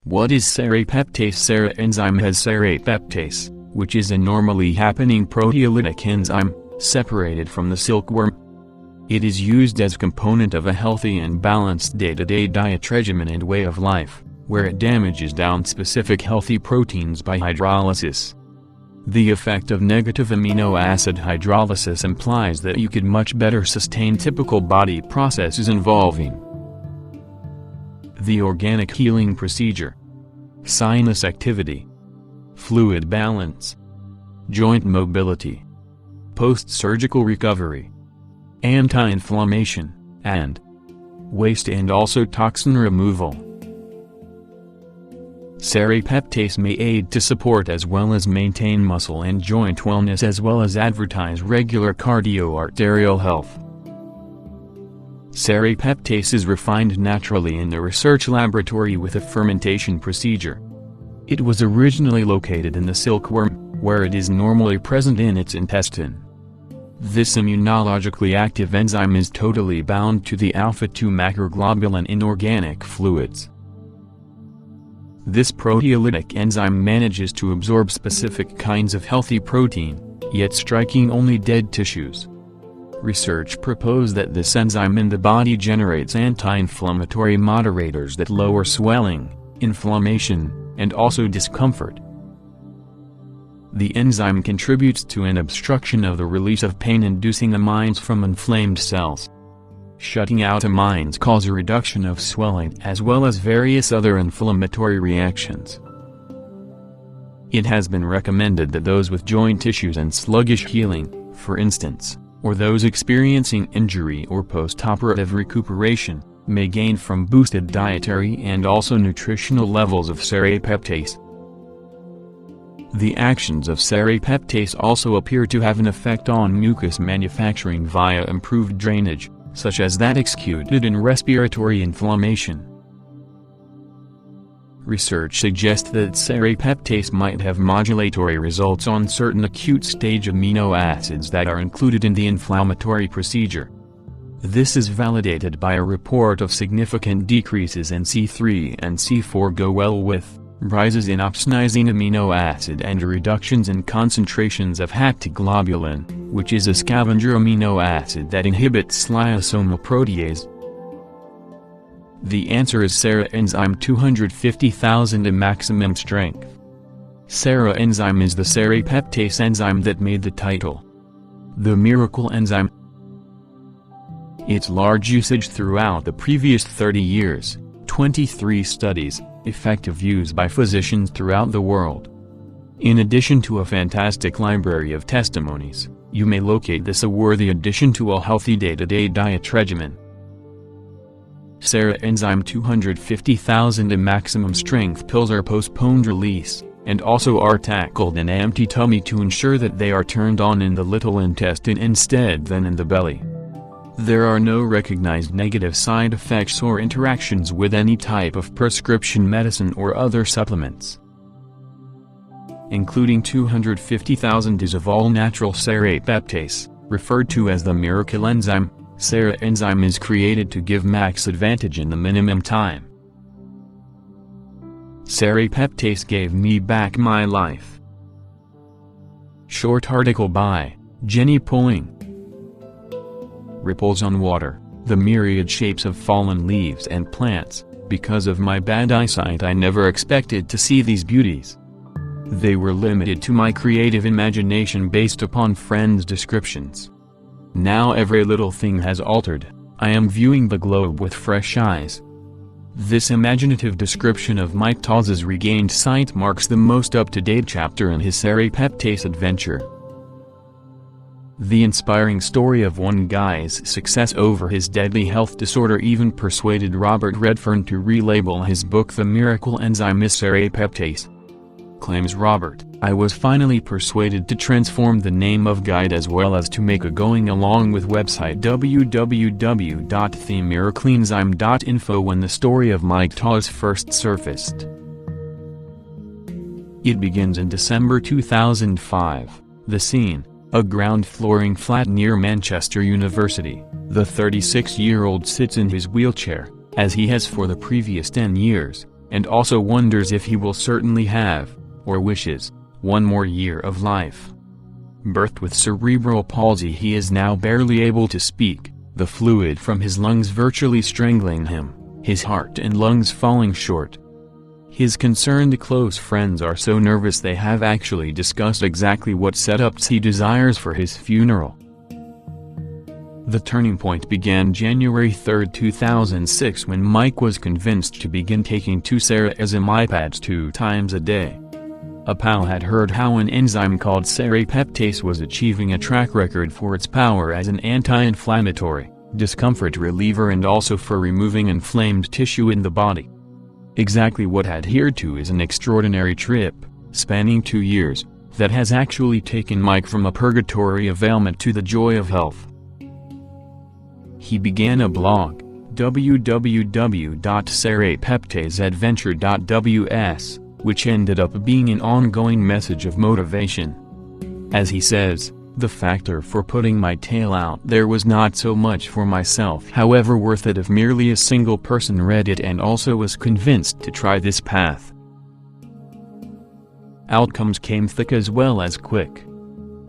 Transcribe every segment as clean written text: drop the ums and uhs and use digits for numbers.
What is serrapeptase? Serra enzyme has serrapeptase, which is a normally happening proteolytic enzyme, separated from the silkworm. It is used as component of a healthy and balanced day-to-day diet regimen and way of life, where it damages down specific healthy proteins by hydrolysis. The effect of negative amino acid hydrolysis implies that you could much better sustain typical body processes involving the organic healing procedure, sinus activity, fluid balance, joint mobility, post-surgical recovery, anti-inflammation, and waste and also toxin removal. Serrapeptase may aid to support as well as maintain muscle and joint wellness as well as advertise regular cardio-arterial health. Serrapeptase is refined naturally in the research laboratory with a fermentation procedure. It was originally located in the silkworm, where it is normally present in its intestine. This immunologically active enzyme is totally bound to the alpha-2 macroglobulin in organic fluids. This proteolytic enzyme manages to absorb specific kinds of healthy protein, yet striking only dead tissues. Research proposed that this enzyme in the body generates anti-inflammatory moderators that lower swelling, inflammation, and also discomfort. The enzyme contributes to an obstruction of the release of pain-inducing amines from inflamed cells. Shutting out amines cause a reduction of swelling as well as various other inflammatory reactions. It has been recommended that those with joint issues and sluggish healing, for instance, or those experiencing injury or post-operative recuperation, may gain from boosted dietary and also nutritional levels of serrapeptase. The actions of serrapeptase also appear to have an effect on mucus manufacturing via improved drainage, such as that executed in respiratory inflammation. Research suggests that serrapeptase might have modulatory results on certain acute stage amino acids that are included in the inflammatory procedure. This is validated by a report of significant decreases in C3 and C4 go well with rises in opsonizing amino acid and reductions in concentrations of haptoglobulin, which is a scavenger amino acid that inhibits lysosomal protease. The answer is Serra enzyme 250,000 at maximum strength. Serra enzyme is the serrapeptase enzyme that made the title the miracle enzyme. Its large usage throughout the previous 30 years, 23 studies, effective use by physicians throughout the world. In addition to a fantastic library of testimonies, you may locate this a worthy addition to a healthy day-to-day diet regimen. Serra enzyme 250,000 at maximum strength pills are postponed release, and also are tackled in empty tummy to ensure that they are turned on in the little intestine instead than in the belly. There are no recognized negative side effects or interactions with any type of prescription medicine or other supplements. Including 250,000 doses of all-natural serrapeptase, referred to as the miracle enzyme. Serra enzyme is created to give max advantage in the minimum time. Serrapeptase gave me back my life. Short article by Jenny Pulling. Ripples on water, the myriad shapes of fallen leaves and plants. Because of my bad eyesight, I never expected to see these beauties. They were limited to my creative imagination based upon friends' descriptions. Now every little thing has altered. I am viewing the globe with fresh eyes. This imaginative description of Mike Toz's regained sight marks the most up-to-date chapter in his serrapeptase adventure. The inspiring story of one guy's success over his deadly health disorder even persuaded Robert Redfern to relabel his book The Miracle Enzyme as Serrapeptase. Claims Robert, I was finally persuaded to transform the name of guide as well as to make a going along with website www.themiracleenzyme.info when the story of Mike Toz first surfaced. It begins in December 2005. The scene, a ground-flooring flat near Manchester University. The 36-year-old sits in his wheelchair, as he has for the previous 10 years, and also wonders if he will certainly have, or wishes, one more year of life. Birthed with cerebral palsy, he is now barely able to speak, the fluid from his lungs virtually strangling him, his heart and lungs falling short. His concerned close friends are so nervous they have actually discussed exactly what setups he desires for his funeral. The turning point began January 3, 2006, when Mike was convinced to begin taking 2 Serrapeptase 2 times a day. A pal had heard how an enzyme called Serrapeptase was achieving a track record for its power as an anti-inflammatory, discomfort reliever, and also for removing inflamed tissue in the body. Exactly what had hereto is an extraordinary trip, spanning 2 years, that has actually taken Mike from a purgatory of ailment to the joy of health. He began a blog, www.serrapeptaseadventure.ws, which ended up being an ongoing message of motivation. As he says, the factor for putting my tale out there was not so much for myself, however worth it if merely a single person read it and also was convinced to try this path. Outcomes came thick as well as quick.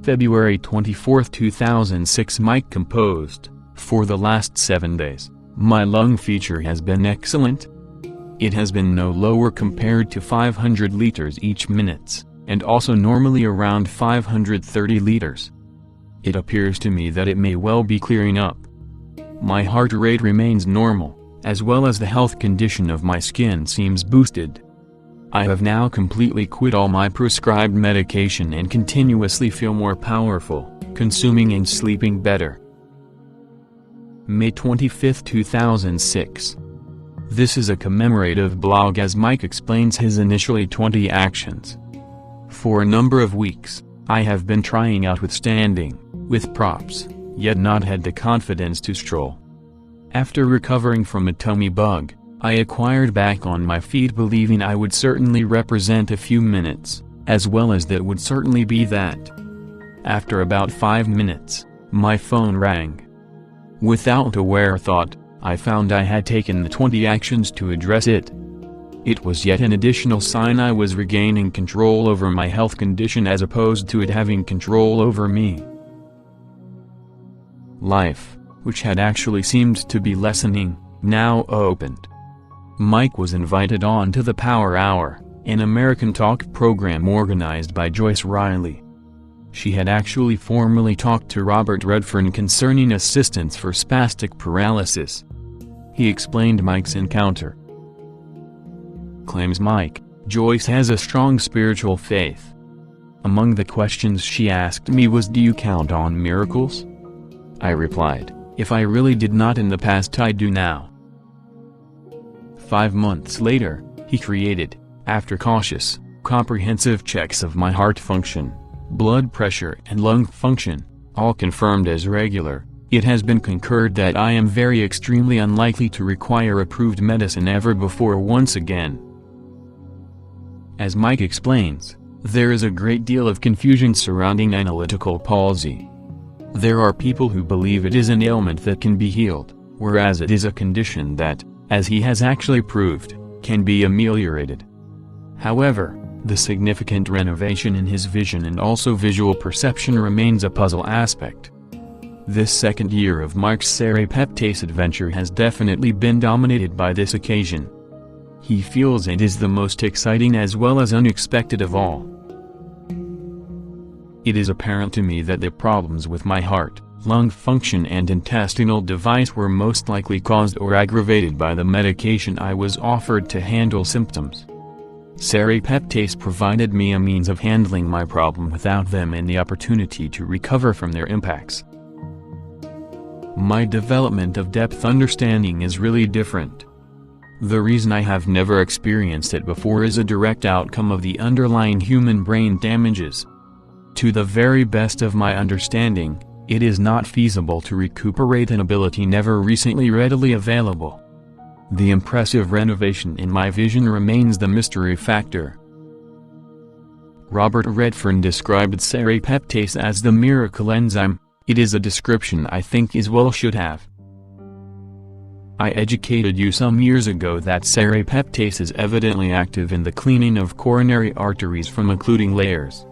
February 24, 2006, Mike composed, "For the last 7 days, my lung feature has been excellent. It has been no lower compared to 500 liters each minute, and also normally around 530 liters. It appears to me that it may well be clearing up. My heart rate remains normal, as well as the health condition of my skin seems boosted. I have now completely quit all my prescribed medication and continuously feel more powerful, consuming and sleeping better." May 25, 2006. This is a commemorative blog as Mike explains his initially 20 actions. "For a number of weeks, I have been trying out with standing, with props, yet not had the confidence to stroll. After recovering from a tummy bug, I acquired back on my feet believing I would certainly represent a few minutes, as well as that would certainly be that. After about 5 minutes, my phone rang. Without aware thought, I found I had taken the 20 actions to address it. It was yet an additional sign I was regaining control over my health condition as opposed to it having control over me. Life, which had actually seemed to be lessening, now opened. Mike was invited on to the Power Hour, an American talk program organized by Joyce Riley. She had actually formally talked to Robert Redfern concerning assistance for spastic paralysis. He explained Mike's encounter. Claims Mike, "Joyce has a strong spiritual faith. Among the questions she asked me was, 'Do you count on miracles?' I replied, 'If I really did not in the past, I do now.' 5 months later, he created, after cautious, comprehensive checks of my heart function, blood pressure and lung function, all confirmed as regular, it has been concurred that I am very extremely unlikely to require approved medicine ever before once again." As Mike explains, there is a great deal of confusion surrounding analytical palsy. There are people who believe it is an ailment that can be healed, whereas it is a condition that, as he has actually proved, can be ameliorated. However, the significant renovation in his vision and also visual perception remains a puzzle aspect. This second year of Mike's Serrapeptase adventure has definitely been dominated by this occasion. He feels it is the most exciting as well as unexpected of all. "It is apparent to me that the problems with my heart, lung function and intestinal device were most likely caused or aggravated by the medication I was offered to handle symptoms. Serrapeptase provided me a means of handling my problem without them and the opportunity to recover from their impacts. My development of depth understanding is really different. The reason I have never experienced it before is a direct outcome of the underlying human brain damages. To the very best of my understanding, it is not feasible to recuperate an ability never recently readily available. The impressive renovation in my vision remains the mystery factor." Robert Redfern described Serrapeptase as the miracle enzyme. It is a description I think is well should have. I educated you some years ago that serrapeptase is evidently active in the cleaning of coronary arteries from occluding layers.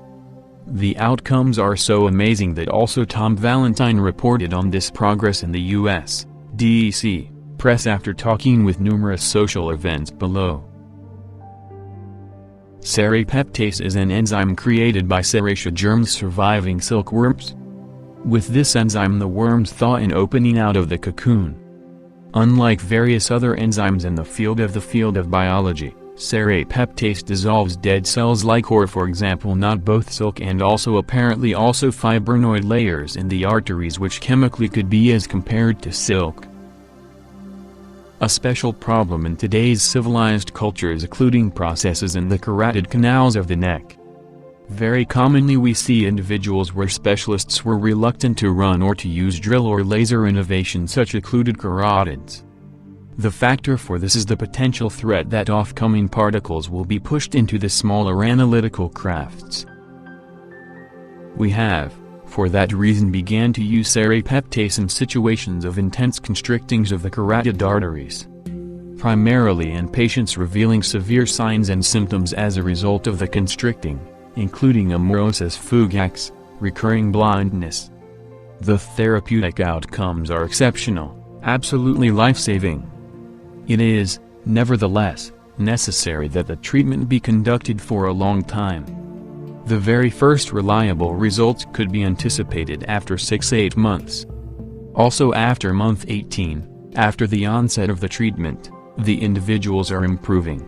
The outcomes are so amazing that also Tom Valentine reported on this progress in the U.S. D.C. press after talking with numerous social events below. Serrapeptase is an enzyme created by Serratia germs surviving silkworms. With this enzyme the worms thaw in opening out of the cocoon. Unlike various other enzymes in the field of biology, serrapeptase dissolves dead cells like for example not both silk and also apparently also fibrinoid layers in the arteries which chemically could be as compared to silk. A special problem in today's civilized culture is occluding processes in the carotid canals of the neck. Very commonly we see individuals where specialists were reluctant to run or to use drill or laser innovations such occluded carotids. The factor for this is the potential threat that off-coming particles will be pushed into the smaller analytical crafts. We have, for that reason, began to use serrapeptase in situations of intense constrictings of the carotid arteries. Primarily in patients revealing severe signs and symptoms as a result of the constricting, including amaurosis fugax, recurring blindness. The therapeutic outcomes are exceptional, absolutely life-saving. It is, nevertheless, necessary that the treatment be conducted for a long time. The very first reliable results could be anticipated after 6-8 months. Also after month 18, after the onset of the treatment, the individuals are improving.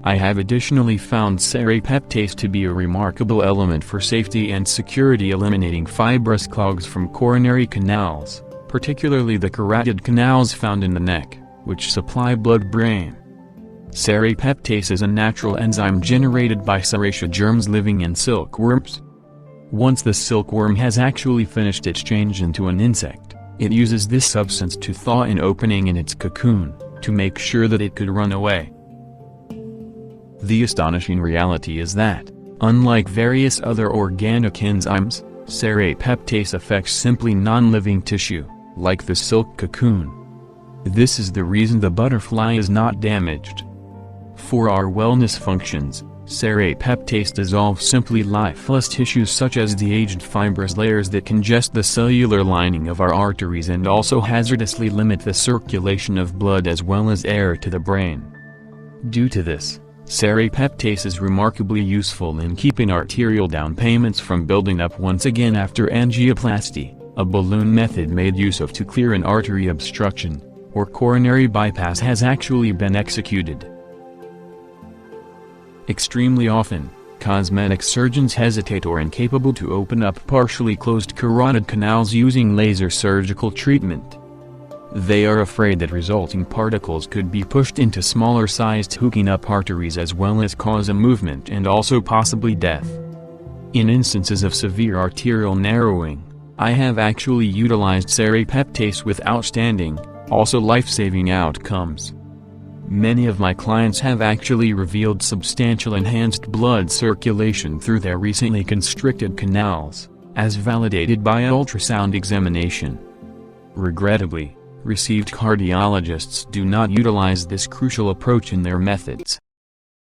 I have additionally found serrapeptase to be a remarkable element for safety and security, eliminating fibrous clogs from coronary canals, particularly the carotid canals found in the neck, which supply blood-brain. Serrapeptase is a natural enzyme generated by Serratia germs living in silkworms. Once the silkworm has actually finished its change into an insect, it uses this substance to thaw an opening in its cocoon, to make sure that it could run away. The astonishing reality is that, unlike various other organic enzymes, serrapeptase affects simply non-living tissue, like the silk cocoon. This is the reason the butterfly is not damaged. For our wellness functions, serrapeptase dissolves simply lifeless tissues such as the aged fibrous layers that congest the cellular lining of our arteries and also hazardously limit the circulation of blood as well as air to the brain. Due to this, serrapeptase is remarkably useful in keeping arterial downpayments from building up once again after angioplasty, a balloon method made use of to clear an artery obstruction, or coronary bypass has actually been executed. Extremely often, cosmetic surgeons hesitate or incapable to open up partially closed carotid canals using laser surgical treatment. They are afraid that resulting particles could be pushed into smaller-sized hooking up arteries as well as cause a movement and also possibly death. In instances of severe arterial narrowing, I have actually utilized serrapeptase with outstanding, also life-saving outcomes. Many of my clients have actually revealed substantial enhanced blood circulation through their recently constricted canals, as validated by ultrasound examination. Regrettably, received cardiologists do not utilize this crucial approach in their methods.